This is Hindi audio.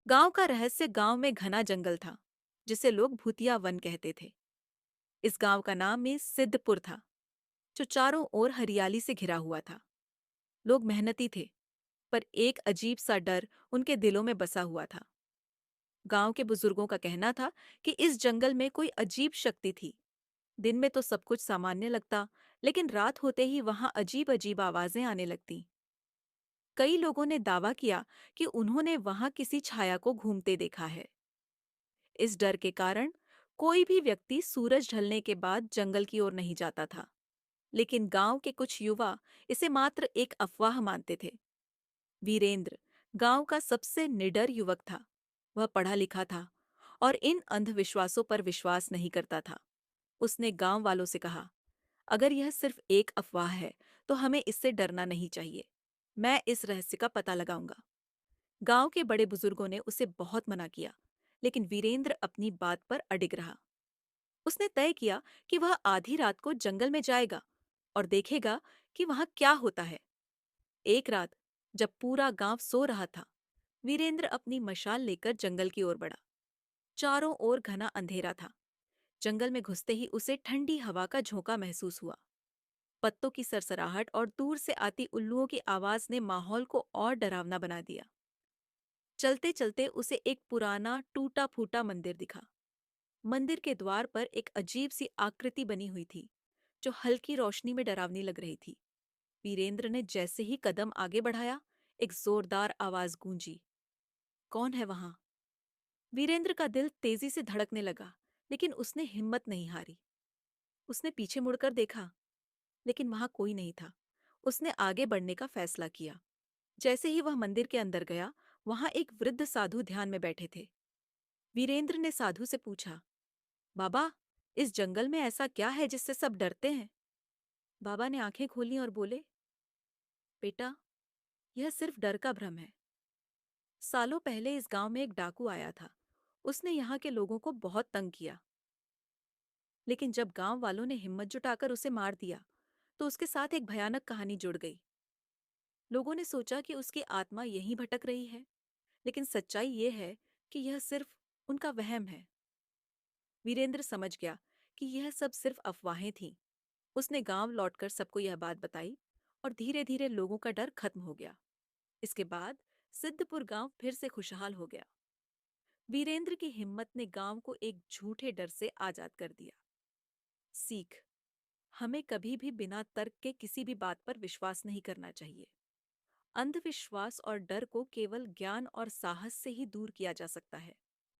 गांव का रहस्य गांव में घना जंगल था, जिसे लोग भूतिया वन कहते थे। इस गांव का नाम में सिद्धपुर था, जो चारों ओर हरियाली से घिरा हुआ था। लोग मेहनती थे, पर एक अजीब सा डर उनके दिलों में बसा हुआ था। गांव के बुजुर्गों का कहना था कि इस जंगल में कोई अजीब शक्ति थी। दिन में तो सब कुछ सामान्य लगता, लेकिन रात होते ही वहां अजीब अजीब आवाजें आने लगती। कई लोगों ने दावा किया कि उन्होंने वहां किसी छाया को घूमते देखा है। इस डर के कारण कोई भी व्यक्ति सूरज ढलने के बाद जंगल की ओर नहीं जाता था। लेकिन गांव के कुछ युवा इसे मात्र एक अफवाह मानते थे। वीरेंद्र गांव का सबसे निडर युवक था। वह पढ़ा लिखा था और इन अंधविश्वासों पर विश्वास नहीं करता था। उसने गांव वालों से कहा, अगर यह सिर्फ एक अफवाह है तो हमें इससे डरना नहीं चाहिए। मैं इस रहस्य का पता लगाऊंगा। गांव के बड़े बुजुर्गों ने उसे बहुत मना किया, लेकिन वीरेंद्र अपनी बात पर अडिग रहा। उसने तय किया कि वह आधी रात को जंगल में जाएगा और देखेगा कि वहां क्या होता है। एक रात, जब पूरा गांव सो रहा था, वीरेंद्र अपनी मशाल लेकर जंगल की ओर बढ़ा। चारों ओर घना अंधेरा था। जंगल में घुसते ही उसे ठंडी हवा का झोंका महसूस हुआ। पत्तों की सरसराहट और दूर से आती उल्लुओं की आवाज ने माहौल को और डरावना बना दिया। चलते चलते उसे एक पुराना टूटा फूटा मंदिर दिखा। मंदिर के द्वार पर एक अजीब सी आकृति बनी हुई थी, जो हल्की रोशनी में डरावनी लग रही थी। वीरेंद्र ने जैसे ही कदम आगे बढ़ाया, एक जोरदार आवाज गूंजी, कौन है वहां? वीरेंद्र का दिल तेजी से धड़कने लगा, लेकिन उसने हिम्मत नहीं हारी। उसने पीछे मुड़कर देखा, लेकिन वहां कोई नहीं था। उसने आगे बढ़ने का फैसला किया। जैसे ही वह मंदिर के अंदर गया, वहां एक वृद्ध साधु ध्यान में बैठे थे। वीरेंद्र ने साधु से पूछा, बाबा, इस जंगल में ऐसा क्या है जिससे सब डरते हैं? बाबा ने आंखें खोली और बोले, बेटा, यह सिर्फ डर का भ्रम है। सालों पहले इस गांव में एक डाकू आया था। उसने यहाँ के लोगों को बहुत तंग किया, लेकिन जब गांव वालों ने हिम्मत जुटाकर उसे मार दिया, तो उसके साथ एक भयानक कहानी जुड़ गई। लोगों ने सोचा कि उसकी आत्मा यहीं भटक रही है, लेकिन सच्चाई ये है कि यह सिर्फ उनका वहम है। वीरेंद्र समझ गया कि यह सब सिर्फ अफवाहें थीं। उसने गांव लौटकर सबको यह बात बताई और धीरे धीरे लोगों का डर खत्म हो गया। इसके बाद सिद्धपुर गांव फिर से खुशहाल हो गया। वीरेंद्र की हिम्मत ने गांव को एक झूठे डर से आजाद कर दिया। सीख, हमें कभी भी बिना तर्क के किसी भी बात पर विश्वास नहीं करना चाहिए। अंधविश्वास और डर को केवल ज्ञान और साहस से ही दूर किया जा सकता है।